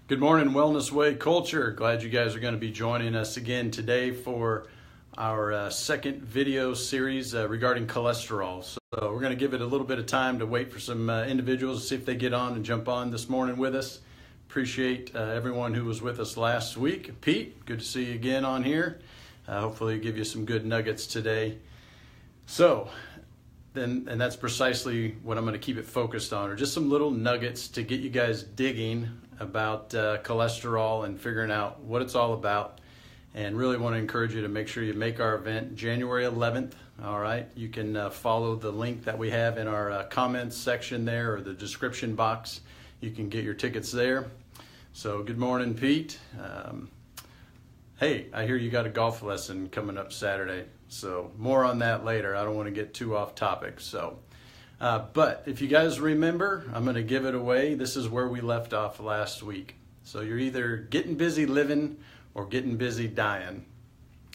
Good morning, Wellness Way Culture. Glad you guys are going to be joining us again today for our second video series regarding cholesterol. So we're going to give it a little bit of time to wait for some individuals to see if they get on and jump on this morning with us. Appreciate everyone who was with us last week. Pete, good to see you again on here. Hopefully give you some good nuggets today. And that's precisely what I'm going to keep it focused on, or just some little nuggets to get you guys digging about cholesterol and figuring out what it's all about. And really want to encourage you to make sure you make our event January 11th. All right, you can follow the link that we have in our comments section there, or the description box. You can get your tickets there. So good morning, Pete. Hey, I hear you got a golf lesson coming up Saturday. So more on that later. I don't want to get too off topic. But if you guys remember, I'm going to give it away. This is where we left off last week. So you're either getting busy living or getting busy dying.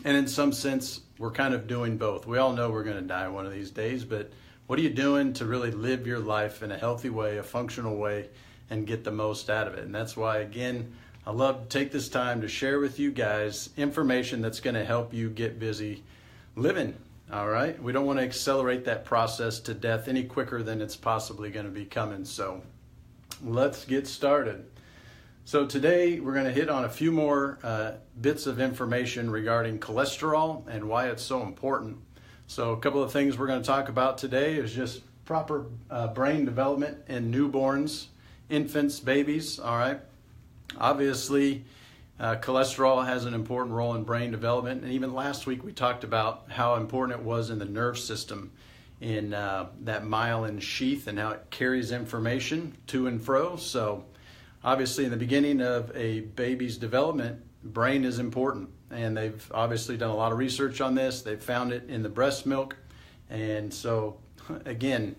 And in some sense, we're kind of doing both. We all know we're going to die one of these days, but what are you doing to really live your life in a healthy way, a functional way, and get the most out of it? And that's why, again, I love to take this time to share with you guys information that's going to help you get busy living. All right, we don't want to accelerate that process to death any quicker than it's possibly going to be coming. So let's get started. So today we're going to hit on a few more bits of information regarding cholesterol and why it's so important. So a couple of things we're going to talk about today is just proper brain development in newborns, infants, babies. All right, obviously cholesterol has an important role in brain development, and even last week we talked about how important it was in the nerve system, in that myelin sheath, and how it carries information to and fro. So obviously in the beginning of a baby's development, brain is important, and they've obviously done a lot of research on this. They've found it in the breast milk. And so again,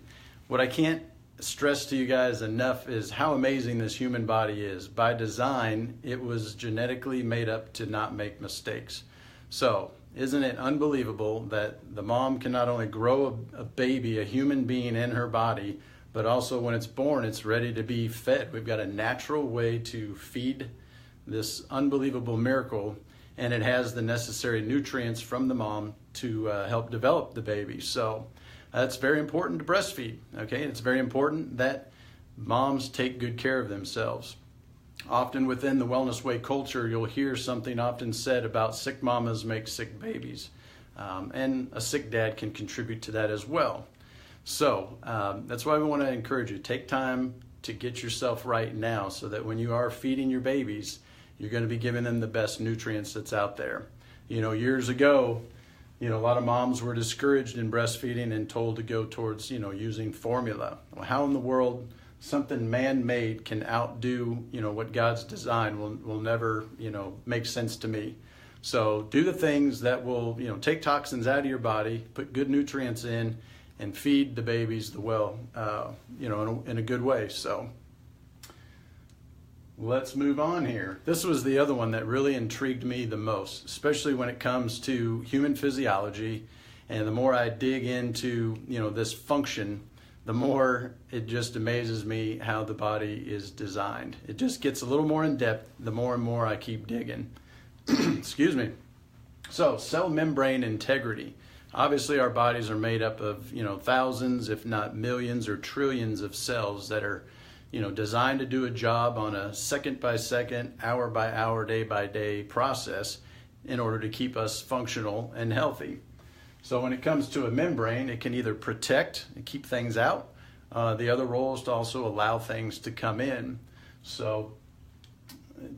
what I can't stress to you guys enough is how amazing this human body is. By design, it was genetically made up to not make mistakes. So isn't it unbelievable that the mom can not only grow a baby, a human being in her body, but also when it's born, it's ready to be fed. We've got a natural way to feed this unbelievable miracle, and it has the necessary nutrients from the mom to help develop the baby. So that's very important to breastfeed, okay? It's very important that moms take good care of themselves. Often within the Wellness Way culture, you'll hear something often said about sick mamas make sick babies. And a sick dad can contribute to that as well. So that's why we want to encourage you. Take time to get yourself right now so that when you are feeding your babies, you're going to be giving them the best nutrients that's out there. You know, years ago, a lot of moms were discouraged in breastfeeding and told to go towards, using formula. Well, how in the world something man-made can outdo, what God's designed will never, make sense to me. So do the things that will, take toxins out of your body, put good nutrients in, and feed the babies in a good way. So let's move on here. This was the other one that really intrigued me the most, especially when it comes to human physiology. And the more I dig into, this function, the more it just amazes me how the body is designed. It just gets a little more in depth the more and more I keep digging. Excuse me. So cell membrane integrity. Obviously our bodies are made up of, thousands, if not millions or trillions of cells that are designed to do a job on a second by second, hour by hour, day by day process in order to keep us functional and healthy. So when it comes to a membrane, it can either protect and keep things out. The other role is to also allow things to come in. So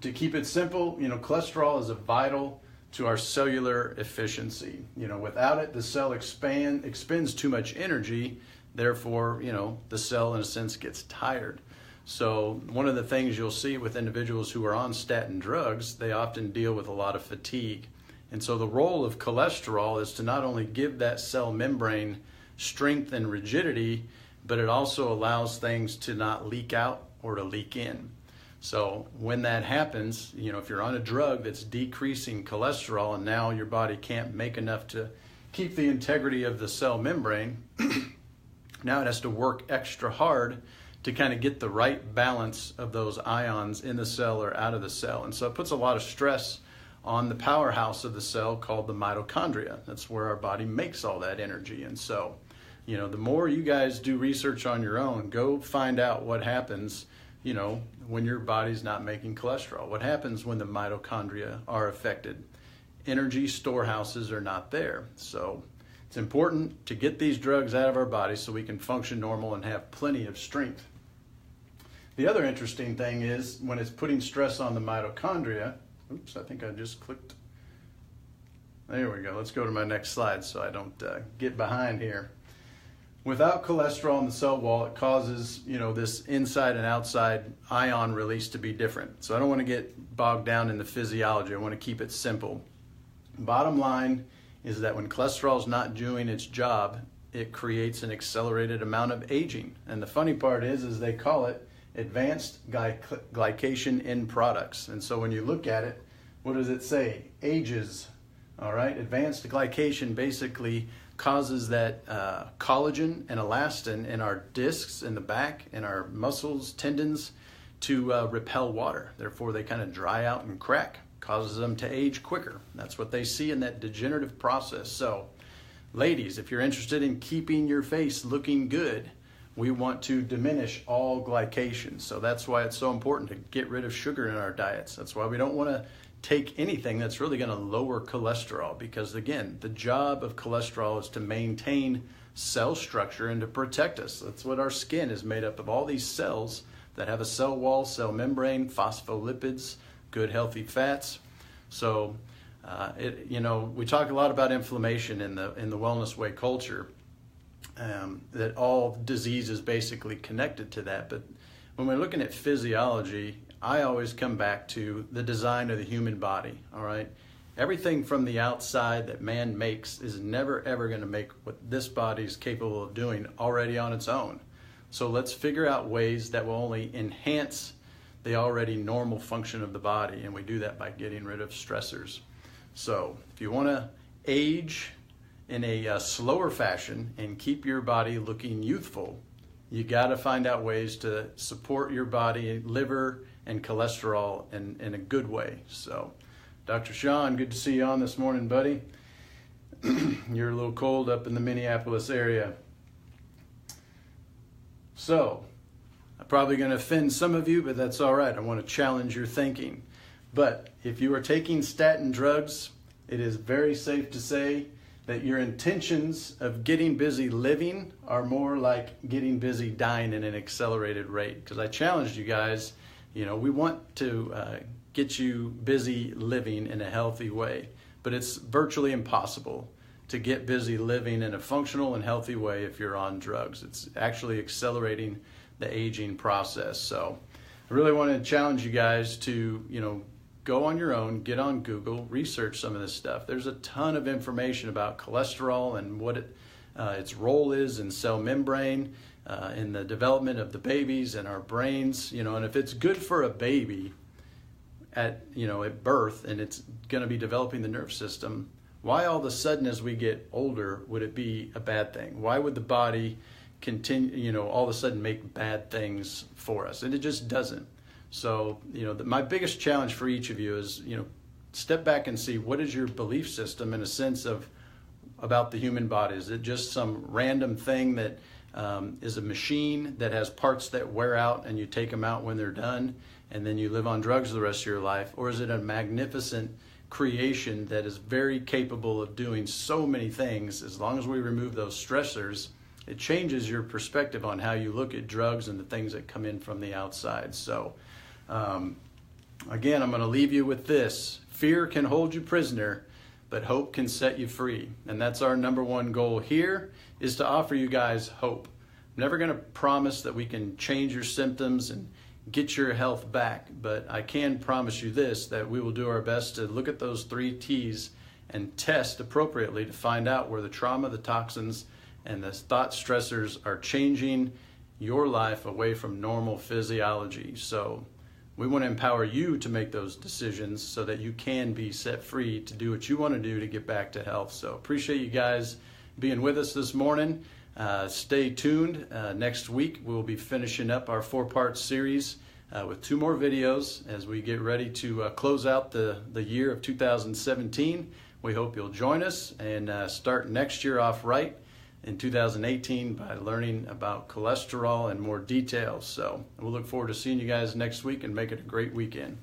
to keep it simple, cholesterol is vital to our cellular efficiency. Without it, the cell expends too much energy. Therefore, the cell in a sense gets tired. So one of the things you'll see with individuals who are on statin drugs, they often deal with a lot of fatigue. And so the role of cholesterol is to not only give that cell membrane strength and rigidity, but it also allows things to not leak out or to leak in. So when that happens, if you're on a drug that's decreasing cholesterol and now your body can't make enough to keep the integrity of the cell membrane, now it has to work extra hard to kind of get the right balance of those ions in the cell or out of the cell. And so it puts a lot of stress on the powerhouse of the cell called the mitochondria. That's where our body makes all that energy. And so, you know, the more you guys do research on your own, go find out what happens, you know, when your body's not making cholesterol. What happens when the mitochondria are affected? Energy storehouses are not there. So it's important to get these drugs out of our body so we can function normal and have plenty of strength. The other interesting thing is when it's putting stress on the mitochondria, oops, I think I just clicked. There we go. Let's go to my next slide so I don't get behind here. Without cholesterol in the cell wall, it causes, you know, this inside and outside ion release to be different. So I don't want to get bogged down in the physiology. I want to keep it simple. Bottom line is that when cholesterol is not doing its job, it creates an accelerated amount of aging. And the funny part is they call it advanced glycation end products. And so when you look at it, what does it say? Ages, all right? Advanced glycation basically causes that collagen and elastin in our discs in the back, in our muscles, tendons, to repel water. Therefore, they kind of dry out and crack, causes them to age quicker. That's what they see in that degenerative process. So, ladies, if you're interested in keeping your face looking good, we want to diminish all glycation. So that's why it's so important to get rid of sugar in our diets. That's why we don't want to take anything that's really going to lower cholesterol, because again, the job of cholesterol is to maintain cell structure and to protect us. That's what our skin is made up of, all these cells that have a cell wall, cell membrane, phospholipids, good healthy fats. So you know, we talk a lot about inflammation in the wellness way culture, that all disease is basically connected to that. But when we're looking at physiology, I always come back to the design of the human body, all right? Everything from the outside that man makes is never ever going to make what this body is capable of doing already on its own. So let's figure out ways that will only enhance the already normal function of the body, and we do that by getting rid of stressors. So if you want to age in a slower fashion and keep your body looking youthful, you got to find out ways to support your body, liver, and cholesterol in a good way. So, Dr. Sean, good to see you on this morning, buddy. You're a little cold up in the Minneapolis area. So, I'm probably going to offend some of you, but that's all right. I want to challenge your thinking. But if you are taking statin drugs, it is very safe to say that your intentions of getting busy living are more like getting busy dying in an accelerated rate. Because I challenged you guys, you know, we want to get you busy living in a healthy way, but it's virtually impossible to get busy living in a functional and healthy way if you're on drugs. It's actually accelerating the aging process. So I really want to challenge you guys to, you know, go on your own, get on Google, research some of this stuff. There's a ton of information about cholesterol and what its role is in cell membrane, in the development of the babies and our brains, you know. And if it's good for a baby at birth, and it's going to be developing the nerve system, why all of a sudden as we get older would it be a bad thing? Why would the body continue, all of a sudden make bad things for us? And it just doesn't. So, my biggest challenge for each of you is, step back and see, what is your belief system in a sense of about the human body? Is it just some random thing that is a machine that has parts that wear out and you take them out when they're done and then you live on drugs the rest of your life? Or is it a magnificent creation that is very capable of doing so many things? As long as we remove those stressors, it changes your perspective on how you look at drugs and the things that come in from the outside. So, again, I'm going to leave you with this. Fear can hold you prisoner, but hope can set you free. And that's our number one goal here, is to offer you guys hope. I'm never going to promise that we can change your symptoms and get your health back, but I can promise you this, that we will do our best to look at those 3 T's and test appropriately to find out where the trauma, the toxins, and the thought stressors are changing your life away from normal physiology. So we want to empower you to make those decisions so that you can be set free to do what you want to do to get back to health. So appreciate you guys being with us this morning. Stay tuned. Next week we'll be finishing up our 4-part series with 2 more videos as we get ready to close out the year of 2017. We hope you'll join us and start next year off right in 2018 by learning about cholesterol in more details. So we'll look forward to seeing you guys next week, and make it a great weekend.